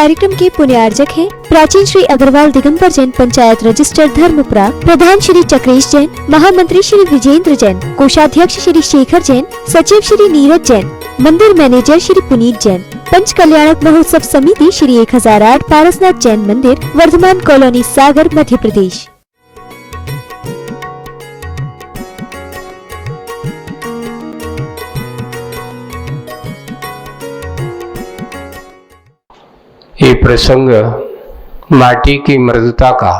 कार्यक्रम के पुण्यार्जक हैं प्राचीन श्री अग्रवाल दिगंबर जैन पंचायत रजिस्टर धर्मपुरा, प्रधान श्री चक्रेश जैन, महामंत्री श्री विजेंद्र जैन, कोषाध्यक्ष श्री शेखर जैन, सचिव श्री नीरज जैन, मंदिर मैनेजर श्री पुनीत जैन, पंच कल्याणक महोत्सव समिति श्री 1008 पारसनाथ जैन मंदिर, वर्धमान कॉलोनी, सागर, मध्य प्रदेश। ये प्रसंग माटी की मृदुता का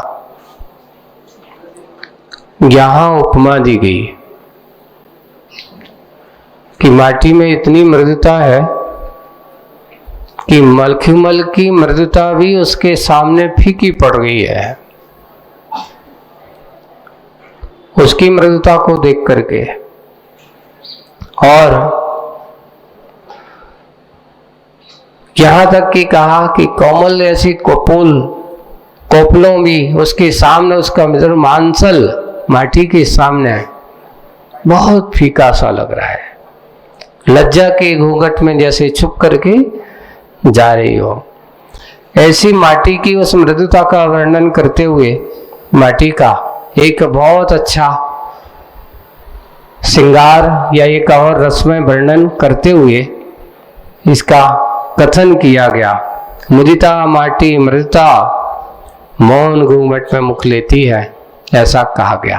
यहाँ उपमा दी गई कि माटी में इतनी मृदुता है कि मलखुमल की मृदुता भी उसके सामने फीकी पड़ गई है। उसकी मृदुता को देख करके और यहाँ तक कि कहा कि कोमल ऐसी कोपलों भी उसके सामने, उसका मित्र मांसल माटी के सामने बहुत फीका सा लग रहा है, लज्जा के घूंघट में जैसे छुप करके जा रही हो। ऐसी माटी की उस मृदुता का वर्णन करते हुए माटी का एक बहुत अच्छा श्रृंगार या एक और रसमय वर्णन करते हुए इसका कथन किया गया। मुदिता माटी मृदुता मौन घूंघट में मुख लेती है, ऐसा कहा गया।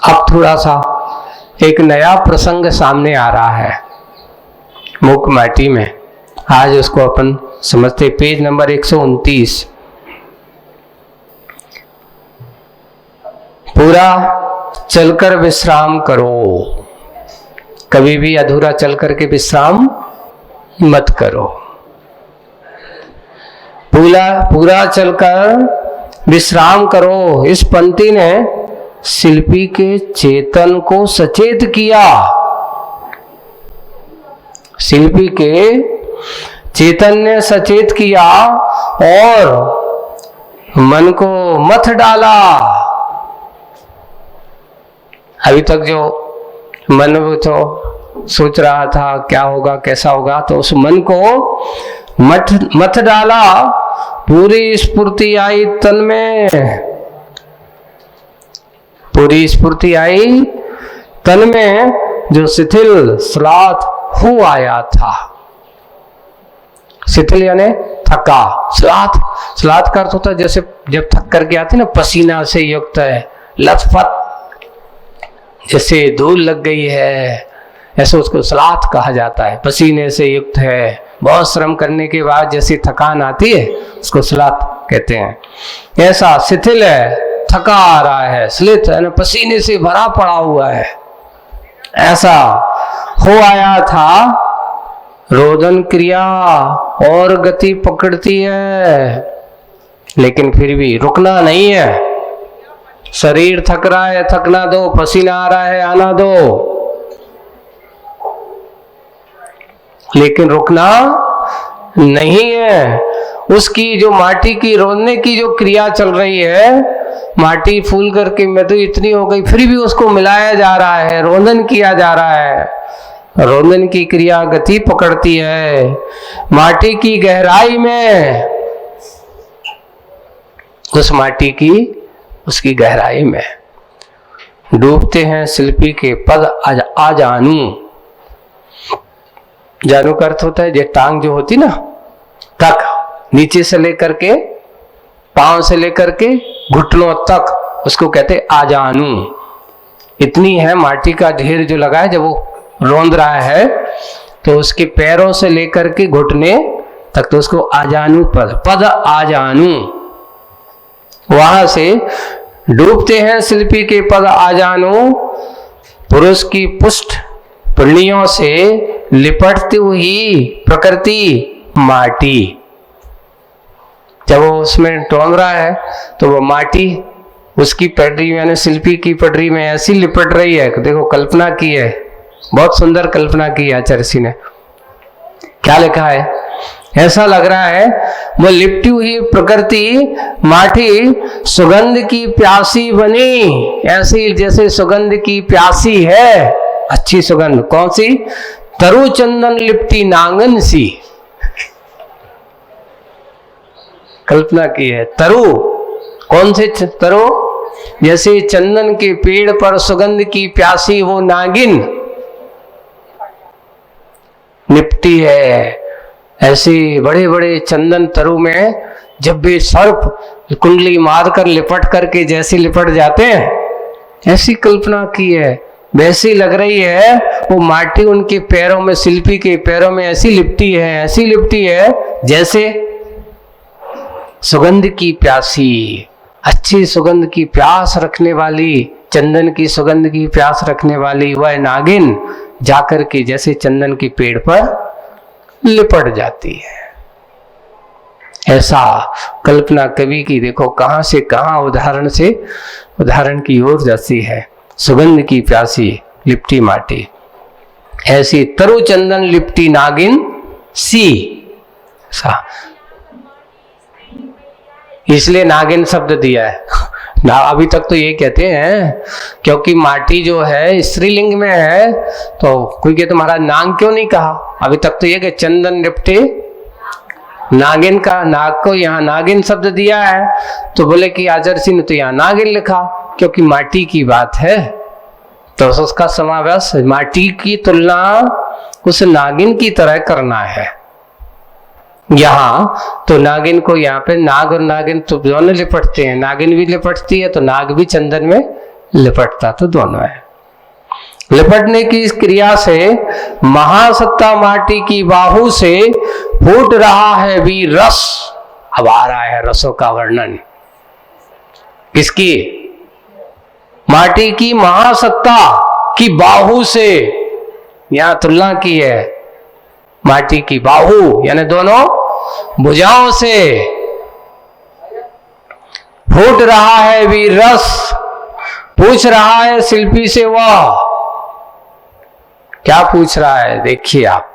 अब थोड़ा सा एक नया प्रसंग सामने आ रहा है मुख माटी में। आज उसको अपन समझते। Page number 129। पूरा चलकर विश्राम करो, कभी भी अधूरा चल करके विश्राम मत करो। पूरा चलकर विश्राम करो। इस पंक्ति ने शिल्पी के चेतन को सचेत किया। शिल्पी के चेतन ने सचेत किया और मन को मथ डाला। अभी तक जो मन में तो सोच रहा था क्या होगा कैसा होगा, तो उस मन को मथ डाला। पूरी स्फूर्ति आई तन में, पूरी स्फूर्ति आई तन में, जो शिथिल श्लाथ हो आया था। शिथिल यानी थका। श्लाथ का अर्थ होता है जैसे जब थक करके आती ना, पसीना से युक्त है, लथपथ, जैसे धूल लग गई है, ऐसे उसको श्लाथ कहा जाता है। पसीने से युक्त है, बहुत श्रम करने के बाद जैसी थकान आती है उसको श्लाथ कहते हैं। ऐसा शिथिल है, थका आ रहा है, श्लित है, पसीने से भरा पड़ा हुआ है, ऐसा हो आया था। रोदन क्रिया और गति पकड़ती है, लेकिन फिर भी रुकना नहीं है। शरीर थक रहा है, थकना दो, पसीना आ रहा है, आना दो, लेकिन रुकना नहीं है। उसकी जो माटी की रोदने की जो क्रिया चल रही है, माटी फूल करके मैं तो इतनी हो गई, फिर भी उसको मिलाया जा रहा है, रोदन किया जा रहा है। रोदन की क्रिया गति पकड़ती है। माटी की गहराई में, उस माटी की उसकी गहराई में डूबते हैं शिल्पी के पद आ जानू। जानू का अर्थ होता है ये टांग जो होती ना, तक, नीचे से लेकर के पांव से लेकर के घुटनों तक, उसको कहते आजानू। इतनी है माटी का ढेर जो लगा है, जब वो रौंद रहा है तो उसके पैरों से लेकर के घुटने तक, तो उसको आजानू पद आजानू। वहां से डूबते हैं शिल्पी के पद आजानू। पुरुष की पुष्ट पुर्णियों से लिपटती हुई प्रकृति माटी। जब वो उसमें टोन रहा है तो वो माटी उसकी पटरी यानी शिल्पी की पटरी में ऐसी लिपट रही है। देखो कल्पना की है, बहुत सुंदर कल्पना की है आचार्य ने। क्या लिखा है? ऐसा लग रहा है वो लिपटी हुई प्रकृति माटी सुगंध की प्यासी बनी, ऐसी जैसे सुगंध की प्यासी है। अच्छी सुगंध कौन सी? तरु चंदन लिपटी नांगन सी। कल्पना की है। तरु, कौन से तरु? जैसे चंदन के पेड़ पर सुगंध की प्यासी वो नागिन निपटी है, ऐसे बड़े बड़े चंदन तरु में जब भी सर्प कुंडली मारकर लिपट करके जैसे लिपट जाते हैं, ऐसी कल्पना की है। वैसी लग रही है वो माटी उनके पैरों में, शिल्पी के पैरों में ऐसी लिपटी है, ऐसी लिपटी है जैसे सुगंध की प्यासी, अच्छी सुगंध की प्यास रखने वाली, चंदन की सुगंध की प्यास रखने वाली वह नागिन जाकर के जैसे चंदन के पेड़ पर लिपट जाती है। ऐसा कल्पना कवि की देखो कहां से कहां उदाहरण से उदाहरण की ओर जाती है। सुगंध की प्यासी लिपटी माटी, ऐसी तरु चंदन लिपटी नागिन सी सा, इसलिए नागिन शब्द दिया है ना। अभी तक तो ये कहते हैं क्योंकि माटी जो है स्त्रीलिंग में है, तो कोई कहते महाराज नाग क्यों नहीं कहा। अभी तक तो ये कि चंदन लिपटे नागिन का, नाग को यहाँ नागिन शब्द दिया है, तो बोले कि आचार्य ने तो यहाँ नागिन लिखा क्योंकि माटी की बात है, तो उसका समावेश माटी की तुलना उस नागिन की तरह करना है। यहाँ तो नागिन को यहाँ पे नाग और नागिन तो दोनों लिपटते हैं, नागिन भी लिपटती है तो नाग भी चंदन में लिपटता, तो दोनों है। लिपटने की इस क्रिया से महासत्ता माटी की बाहु से फूट रहा है वीर रस। अब आ रहा है रसों का वर्णन। किसकी? माटी की महासत्ता की बाहु से, यहां तुलना की है, माटी की बाहु यानी दोनों भुजाओं से फूट रहा है वीर रस। पूछ रहा है शिल्पी से वह, क्या पूछ रहा है देखिए आप।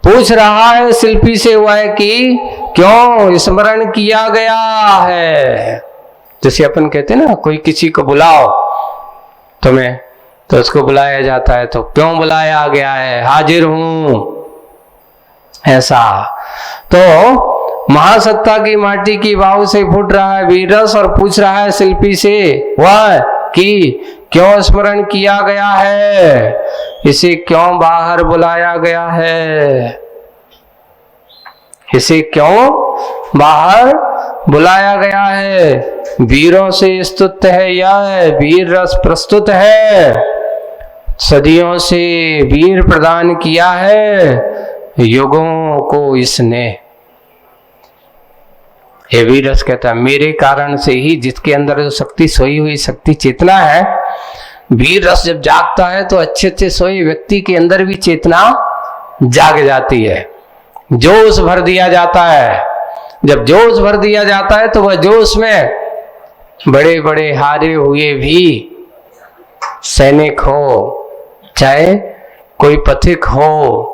पूछ रहा है शिल्पी से वह कि क्यों स्मरण किया गया है। जैसे अपन कहते हैं ना, कोई किसी को बुलाओ तुम्हें, तो उसको बुलाया जाता है, तो क्यों बुलाया गया है, हाजिर हूं, ऐसा। तो महासत्ता की माटी की बाहु से फूट रहा है वीरस और पूछ रहा है शिल्पी से वह कि क्यों स्मरण किया गया है, इसे क्यों बाहर बुलाया गया है, इसे क्यों बाहर बुलाया गया है। वीरों से स्तुत है यह वीर रस प्रस्तुत है, सदियों से वीर प्रदान किया है युगों को इसने। ये वीर रस कहता है मेरे कारण से ही, जिसके अंदर जो शक्ति सोई हुई शक्ति चेतना है, वीर रस जब जागता है तो अच्छे अच्छे सोए व्यक्ति के अंदर भी चेतना जाग जाती है, जोश भर दिया जाता है। जब जोश भर दिया जाता है तो वह जोश में बड़े बड़े हारे हुए भी सैनिक हो, चाहे कोई पथिक हो,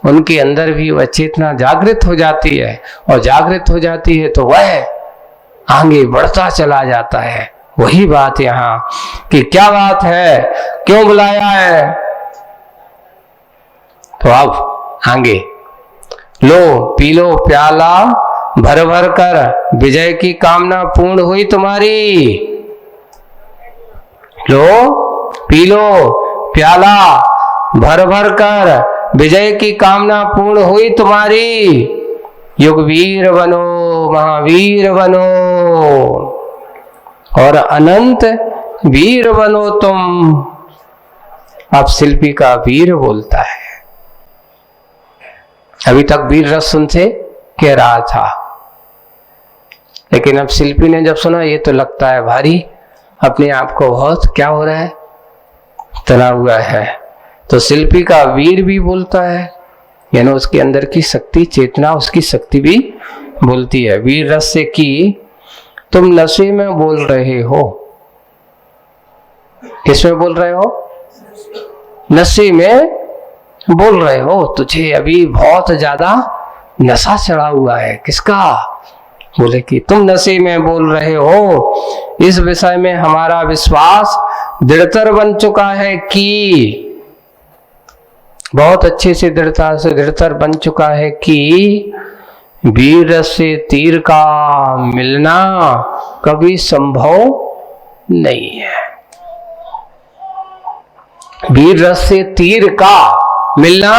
उनके अंदर भी वह चेतना जागृत हो जाती है, और जागृत हो जाती है तो वह आगे बढ़ता चला जाता है। वही बात यहाँ कि क्या बात है, क्यों बुलाया है। तो अब आगे लो पी लो प्याला भर भर कर, विजय की कामना पूर्ण हुई तुम्हारी। लो पी लो प्याला भर भर कर, विजय की कामना पूर्ण हुई तुम्हारी। युगवीर बनो महावीर बनो और अनंत वीर बनो तुम। अब शिल्पी का वीर बोलता है। अभी तक वीर रस सुनते कह रहा था, लेकिन अब शिल्पी ने जब सुना ये तो लगता है भारी, अपने आप को बहुत क्या हो रहा है, तना हुआ है, तो शिल्पी का वीर भी बोलता है, यानी उसके अंदर की शक्ति चेतना, उसकी शक्ति भी बोलती है। वीर रस से कि तुम नशे में बोल रहे हो। किसमें बोल रहे हो? नशे में बोल रहे हो, तुझे अभी बहुत ज्यादा नशा चढ़ा हुआ है। किसका? बोले कि तुम नशे में बोल रहे हो। इस विषय में हमारा विश्वास दृढ़तर बन चुका है कि, बहुत अच्छे से दृढ़ता से दृढ़तर बन चुका है कि वीर रस से तीर का मिलना कभी संभव नहीं है। वीर रस से तीर का मिलना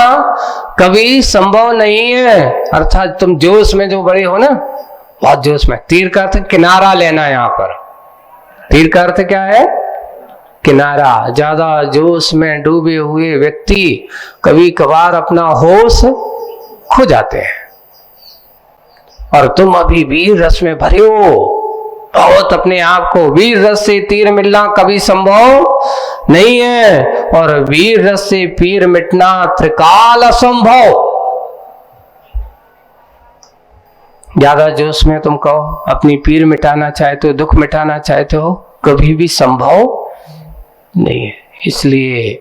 कभी संभव नहीं है। अर्थात तुम जोश में जो बड़े हो ना, बहुत जोश में, तीर का अर्थ किनारा लेना। यहां पर तीर का अर्थ क्या है? किनारा। ज्यादा जोश में डूबे हुए व्यक्ति कभी कभार अपना होश खो जाते हैं, और तुम अभी वीर रस में भरे हो, बहुत अपने आप को। वीर रस से तीर मिलना कभी संभव नहीं है, और वीर रस से पीर मिटना त्रिकाल असंभव। ज्यादा जोश में तुम कहो अपनी पीर मिटाना चाहते हो, दुख मिटाना चाहते हो, कभी भी संभव नहीं है। इसलिए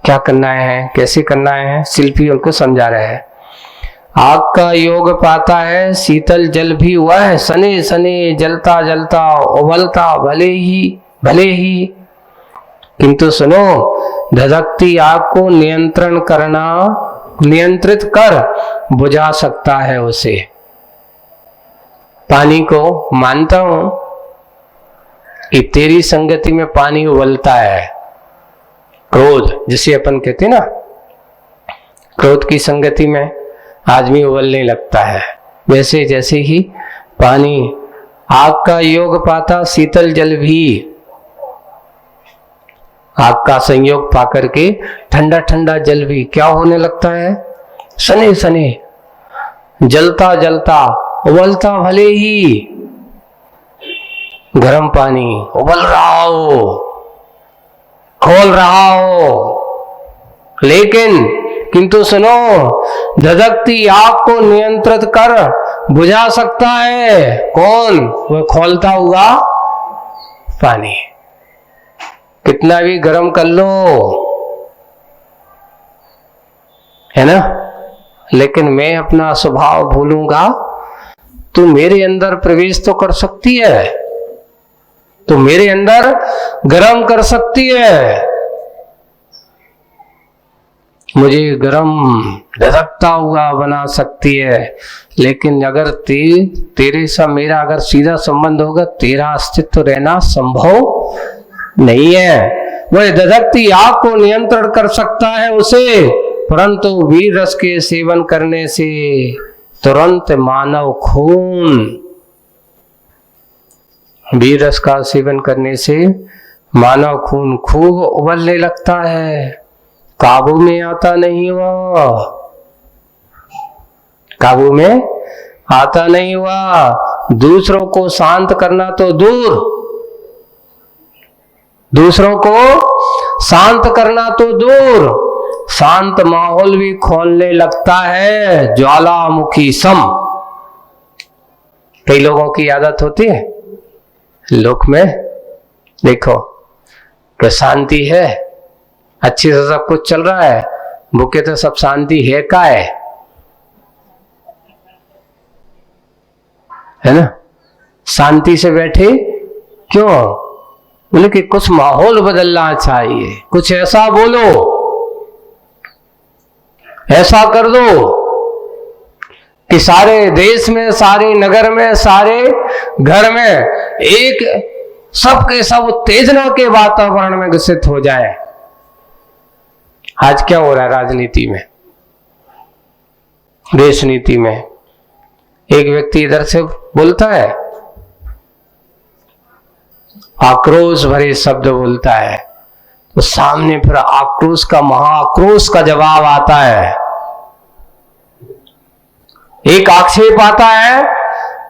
क्या करना है, कैसे करना है, शिल्पी उनको समझा रहे हैं। आग का योग पाता है, शीतल जल भी हुआ है, सने सने जलता जलता उबलता भले ही, किंतु सुनो, धधकती आग को नियंत्रित कर बुझा सकता है उसे। पानी को मानता हूं कि तेरी संगति में पानी उबलता है। क्रोध जिसे अपन कहते हैं ना, क्रोध की संगति में आदमी उबलने लगता है। वैसे जैसे ही पानी आग का योग पाता, शीतल जल भी आग का संयोग पाकर के ठंडा ठंडा जल भी क्या होने लगता है? सने सने जलता जलता उबलता भले ही। गर्म पानी उबल रहा हो, खोल रहा हो, लेकिन किंतु सुनो, धधकती आग को नियंत्रित कर बुझा सकता है कौन? वह खोलता हुआ पानी। कितना भी गर्म कर लो, है ना, लेकिन मैं अपना स्वभाव भूलूंगा, तू मेरे अंदर प्रवेश तो कर सकती है, तो मेरे अंदर गर्म कर सकती है, मुझे गर्म धधकता हुआ बना सकती है, लेकिन अगर तेरे से मेरा अगर सीधा संबंध होगा, तेरा अस्तित्व रहना संभव नहीं है। वह धधकती आग को नियंत्रण कर सकता है उसे, परंतु वीर रस के सेवन करने से तुरंत मानव खून, वीर रस का सेवन करने से मानव खून खूब उबलने लगता है, काबू में आता नहीं हुआ, काबू में आता नहीं हुआ। दूसरों को शांत करना तो दूर, दूसरों को शांत करना तो दूर, शांत माहौल भी खोलने लगता है ज्वालामुखी सम। कई लोगों की आदत होती है लोक में, देखो कि शांति है, अच्छे से सब कुछ चल रहा है, मुख्य तो सब शांति है का है ना, शांति से बैठे क्यों? बोले कि कुछ माहौल बदलना चाहिए, कुछ ऐसा बोलो, ऐसा कर दो कि सारे देश में, सारे नगर में, सारे घर में एक सबके सब उत्तेजना के वातावरण में घुसित हो जाए। आज क्या हो रहा है राजनीति में, देश नीति में? एक व्यक्ति इधर से बोलता है, आक्रोश भरे शब्द बोलता है, तो सामने फिर आक्रोश का, महाआक्रोश का जवाब आता है। एक आक्षेप आता है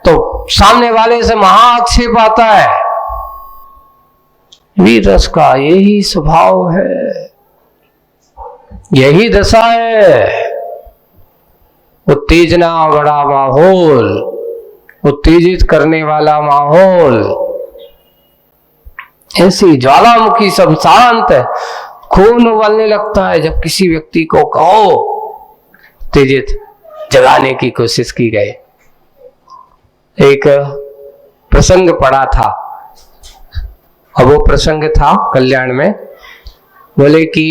तो सामने वाले से महाआक्षेप आता है। वीर रस का यही स्वभाव है, यही दशा है। उत्तेजना बड़ा माहौल, उत्तेजित करने वाला माहौल, ऐसी ज्वालामुखी सब शांत है, खून उबलने लगता है जब किसी व्यक्ति को कहो, उत्तेजित जगाने की कोशिश की गई। एक प्रसंग पड़ा था, अब वो प्रसंग था कल्याण में। बोले कि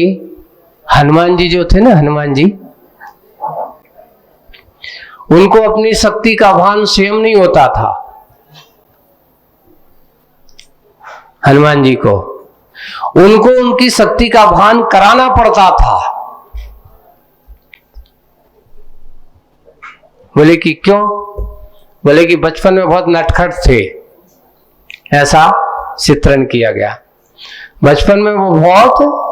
हनुमान जी जो थे ना, हनुमान जी, उनको अपनी शक्ति का भान स्वयं नहीं होता था। हनुमान जी को उनको उनकी शक्ति का भान कराना पड़ता था। बोले कि क्यों? बोले कि बचपन में बहुत नटखट थे, ऐसा चित्रण किया गया। बचपन में वो बहुत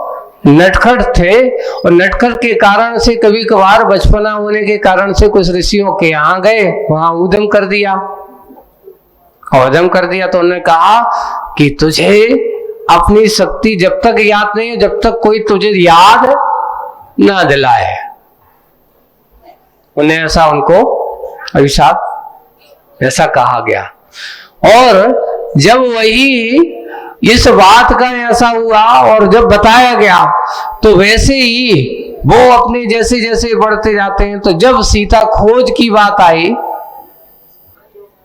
नटखट थे और नटखट के कारण से कभी कभार बचपना होने के कारण से कुछ ऋषियों के यहाँ गए, वहां उद्यम कर दिया। और उद्यम कर दिया तो उन्होंने कहा कि तुझे अपनी शक्ति जब तक याद नहीं है, जब तक कोई तुझे याद ना दिलाए। उन्हें ऐसा उनको अभिशाप ऐसा कहा गया। और जब वही इस बात का ऐसा हुआ और जब बताया गया तो वैसे ही वो अपने जैसे जैसे बढ़ते जाते हैं, तो जब सीता खोज की बात आई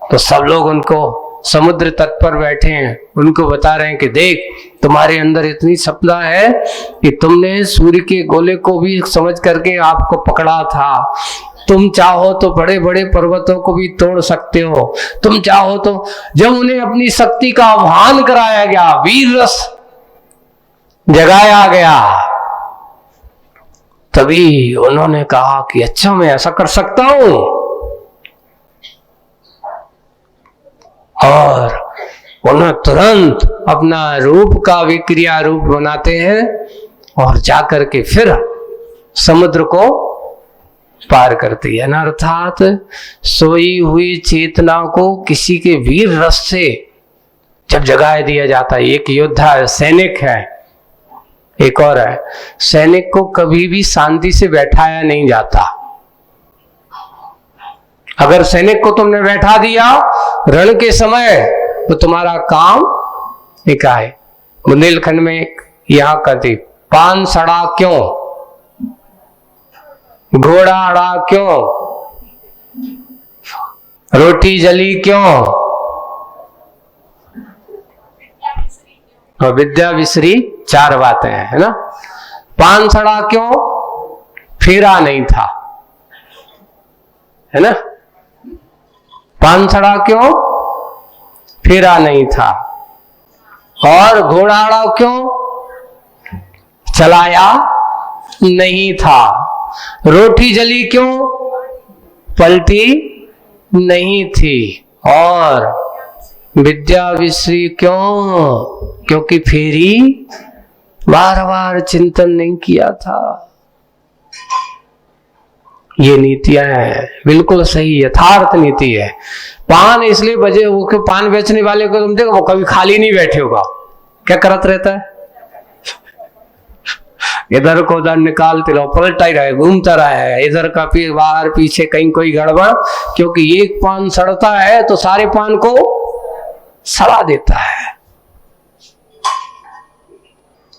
तो सब लोग उनको समुद्र तट पर बैठे हैं, उनको बता रहे हैं कि देख तुम्हारे अंदर इतनी सपना है कि तुमने सूर्य के गोले को भी समझ करके आपको पकड़ा था। तुम चाहो तो बड़े बड़े पर्वतों को भी तोड़ सकते हो, तुम चाहो तो। जब उन्हें अपनी शक्ति का आह्वान कराया गया, वीर रस जगाया गया, तभी उन्होंने कहा कि अच्छा मैं ऐसा कर सकता हूं। और उन्हें तुरंत अपना रूप का विक्रिया रूप बनाते हैं और जाकर के फिर समुद्र को पार करती है। अर्थात सोई हुई चेतना को किसी के वीर रस से जब जगा दिया जाता है। एक योद्धा है, सैनिक है, एक और है, सैनिक को कभी भी शांति से बैठाया नहीं जाता। अगर सैनिक को तुमने बैठा दिया रण के समय तो तुम्हारा काम एक है। बुंदेलखंड में यहां कहती पान सड़ा क्यों, घोड़ा अड़ा क्यों, रोटी जली क्यों और विद्या विसरी, चार बातें हैं, है ना। पान सड़ा क्यों, फेरा नहीं था, है ना। पान सड़ा क्यों, फेरा नहीं था। और घोड़ा अड़ा क्यों, चलाया नहीं था। रोटी जली क्यों, पलटी नहीं थी। और विद्या विसरी क्यों, क्योंकि फेरी बार बार चिंतन नहीं किया था। ये नीतियां हैं, बिल्कुल सही यथार्थ नीति है। पान इसलिए बजे वो कि पान बेचने वाले को तुम देखो वो कभी खाली नहीं बैठे होगा, क्या करत रहता है, इधर को उधर निकालते रहो, पलटा ही रहे, घूमता रहे, इधर का बाहर पीछे कहीं कोई गड़बड़। क्योंकि एक पान सड़ता है तो सारे पान को सड़ा देता है।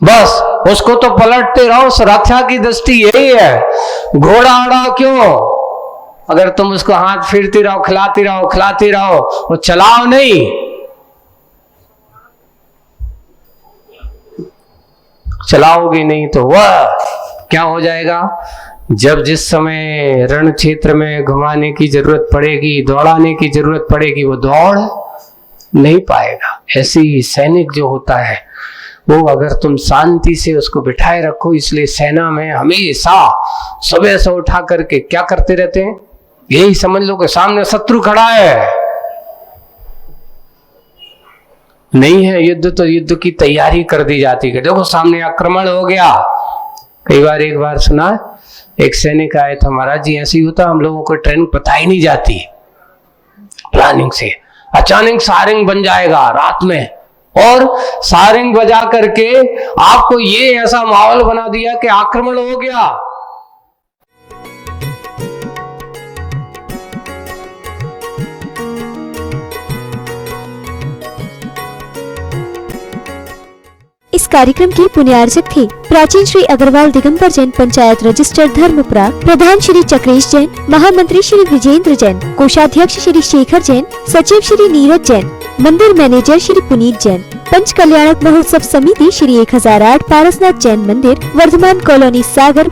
बस उसको तो पलटते रहो, सुरक्षा की दृष्टि यही है। घोड़ा अड़ा क्यों, अगर तुम उसको हाथ फिरती रहो, खिलाती रहो, वो चलाओ नहीं। चलाओगे नहीं तो वह क्या हो जाएगा, जब जिस समय रण क्षेत्र में घुमाने की जरूरत पड़ेगी, दौड़ाने की जरूरत पड़ेगी, वो दौड़ नहीं पाएगा। ऐसे ही सैनिक जो होता है वो अगर तुम शांति से उसको बिठाए रखो, इसलिए सेना में हमेशा सुबह से उठा करके क्या करते रहते हैं, यही समझ लो कि सामने शत्रु खड़ा है, नहीं है युद्ध तो युद्ध की तैयारी कर दी जाती है। देखो सामने आक्रमण हो गया। कई बार एक बार सुना, एक सैनिक आया था, महाराज जी ऐसे ही होता, हम लोगों को ट्रेनिंग पता ही नहीं जाती, प्लानिंग से अचानक सारंग बन जाएगा रात में, और सारंग बजा करके आपको ये ऐसा माहौल बना दिया कि आक्रमण हो गया। इस कार्यक्रम की पुण्यार्चक थे प्राचीन श्री अग्रवाल दिगंबर जैन पंचायत रजिस्टर धर्मपुरा, प्रधान श्री चक्रेश जैन, महामंत्री श्री विजेंद्र जैन, कोषाध्यक्ष श्री शेखर जैन, सचिव श्री नीरज जैन, मंदिर मैनेजर श्री पुनीत जैन, पंच कल्याणक महोत्सव समिति श्री 1008 पारसनाथ जैन मंदिर, वर्धमान कॉलोनी सागर।